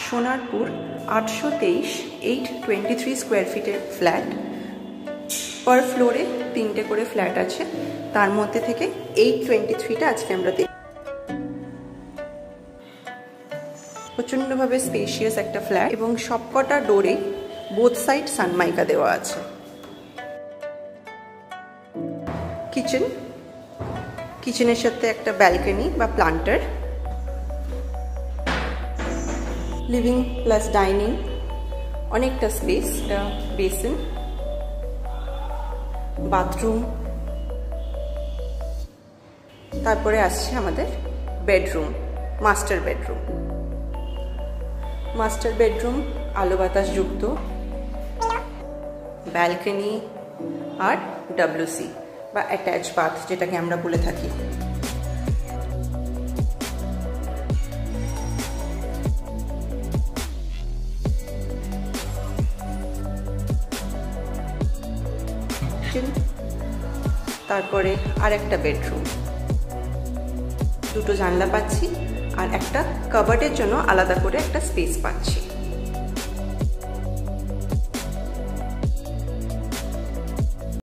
Sonarpur 823 823 square ফিটের flat. পার ফ্লোরে 3টে করে ফ্ল্যাট আছে, তার মধ্যে থেকে 823টা আজকে আমরা দেখব। প্রচণ্ডভাবে স্পেশিয়াস একটা ফ্ল্যাট এবং সবকটা ডোরে বোথ সাইড সানমাইকা দেওয়া আছে। কিচেনের সাথে একটা ব্যালকনি বা প্লান্টার, লিভিং প্লাস ডাইনিং, অনেকটা স্পেস, একটা বেসিন, বাথরুম, তারপরে আসছে আমাদের বেডরুম, মাস্টার বেডরুম আলো বাতাস যুক্ত, ব্যালকনি আর WC বা অ্যাটাচ বাথ যেটাকে আমরা বলে থাকি। তারপরে আর একটা বেডরুম, দুটো জানলা পাচ্ছি আর একটা কাবার্ডের জন্য আলাদা করে একটা স্পেস পাচ্ছি।